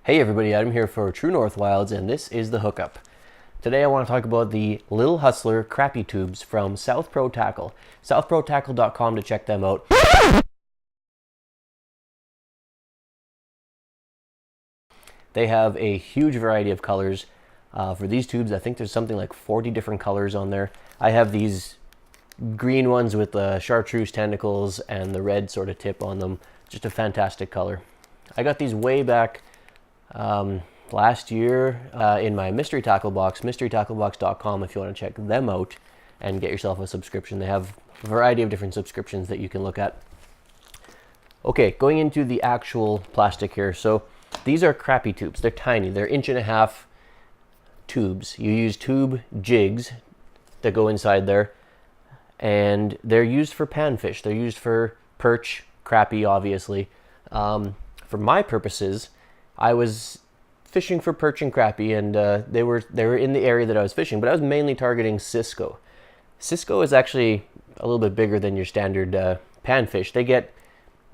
Hey everybody, Adam here for True North Wilds, and this is the Hookup. Today I want to talk about the Little Hustler crappie tubes from South Pro Tackle. southprotackle.com to check them out. They have a huge variety of colors. For these tubes, I think there's something like 40 different colors on there. I have these green ones with the chartreuse tentacles and the red sort of tip on them. Just a fantastic color. I got these way back last year in my mystery tackle box, mysterytacklebox.com, if you want to check them out and get yourself a subscription. They have a variety of different subscriptions that you can look at. Okay, going into the actual plastic here. So these are crappie tubes. They're tiny. They're 1.5 inch tubes. You use tube jigs that go inside there, and they're used for panfish. They're used for perch, crappie, obviously. For my purposes, I was fishing for perch and crappie, and they were in the area that I was fishing, but I was mainly targeting Cisco. Cisco is actually a little bit bigger than your standard panfish. They get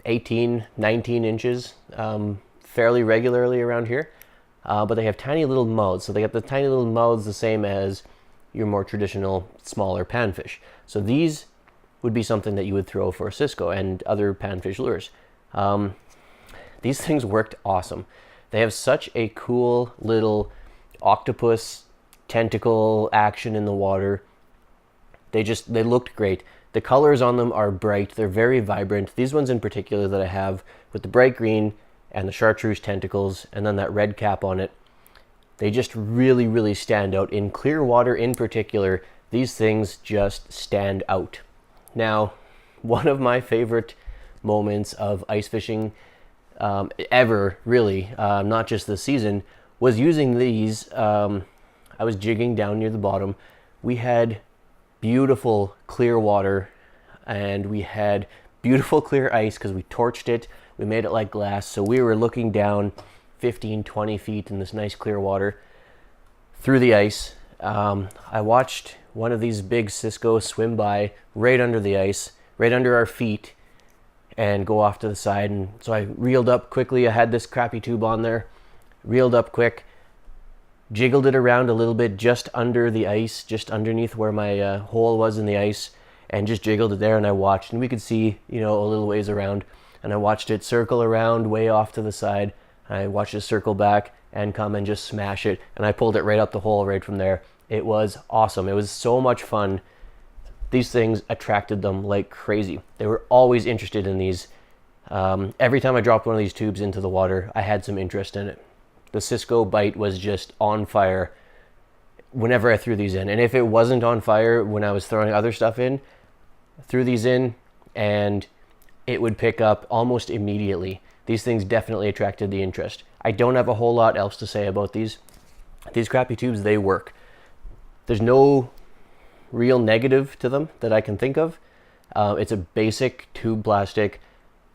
18, 19 inches fairly regularly around here, but they have tiny little mouths. So they got the tiny little mouths the same as your more traditional smaller panfish. So these would be something that you would throw for Cisco and other panfish lures. These things worked awesome. They have such a cool little octopus tentacle action in the water. They looked great. The colors on them are bright. They're very vibrant. These ones in particular that I have with the bright green and the chartreuse tentacles and then that red cap on it, they just really, really stand out. In clear water in particular, these things just stand out. Now, one of my favorite moments of ice fishing ever, really, not just this season, was using these. I was jigging down near the bottom. We had beautiful clear water and we had beautiful clear ice because we torched it. We made it like glass. So we were looking down 15, 20 feet in this nice clear water through the ice. I watched one of these big Cisco swim by right under the ice, right under our feet, and go off to the side. And so I reeled up quickly. I had this crappie tube on there, reeled up quick, jiggled it around a little bit just under the ice, just underneath where my hole was in the ice, and just jiggled it there. And I watched, and we could see, a little ways around, and I watched it circle around way off to the side. I watched it circle back and come and just smash it, and I pulled it right up the hole right from there. It was awesome. It was so much fun. These things attracted them like crazy. They were always interested in these. Every time I dropped one of these tubes into the water, I had some interest in it. The Cisco bite was just on fire whenever I threw these in. And if it wasn't on fire when I was throwing other stuff in, I threw these in and it would pick up almost immediately. These things definitely attracted the interest. I don't have a whole lot else to say about these. These crappie tubes, they work. There's no real negative to them that I can think of. It's a basic tube plastic.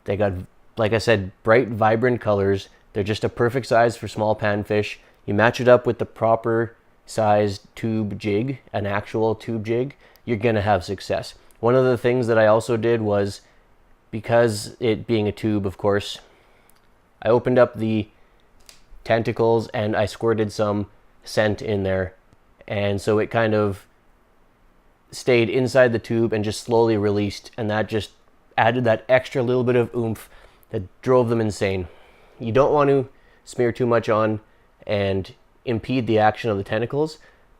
They got, like I said, bright, vibrant colors. They're just a perfect size for small panfish. You match it up with the proper sized tube jig, an actual tube jig, you're gonna have success. One of the things that I also did was, because it being a tube, of course, I opened up the tentacles and I squirted some scent in there. And so it kind of stayed inside the tube and just slowly released, and that just added that extra little bit of oomph that drove them insane. You don't want to smear too much on and impede the action of the tentacles,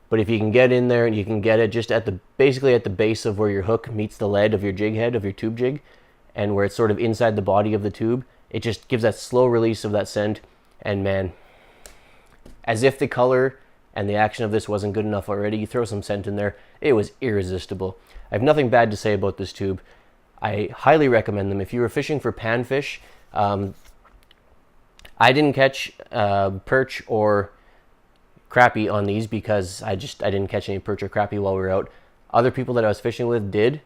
but if you can get in there and you can get it just at basically at the base of where your hook meets the lead of your jig head, of your tube jig, and where it's sort of inside the body of the tube, it just gives that slow release of that scent. And man, as if the color and the action of this wasn't good enough already, you throw some scent in there, it was irresistible. I have nothing bad to say about this tube. I highly recommend them. If you were fishing for panfish, I didn't catch perch or crappie on these because I didn't catch any perch or crappie while we were out. Other people that I was fishing with did.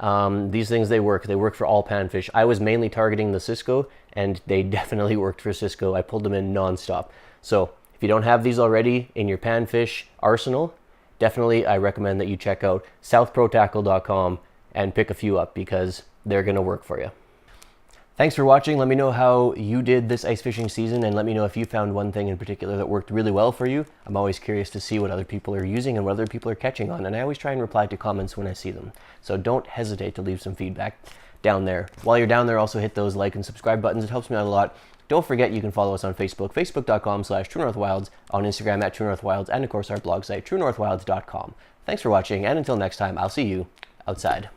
These things, they work for all panfish. I was mainly targeting the Cisco, and they definitely worked for Cisco. I pulled them in nonstop. So if you don't have these already in your panfish arsenal, definitely I recommend that you check out southprotackle.com and pick a few up because they're going to work for you. Thanks for watching. Let me know how you did this ice fishing season, and let me know if you found one thing in particular that worked really well for you. I'm always curious to see what other people are using and what other people are catching on, and I always try and reply to comments when I see them. So don't hesitate to leave some feedback down there. While you're down there, also hit those like and subscribe buttons. It helps me out a lot. Don't forget you can follow us on Facebook, facebook.com/TrueNorthWilds, on Instagram @TrueNorthWilds, and of course our blog site, TrueNorthWilds.com. Thanks for watching, and until next time, I'll see you outside.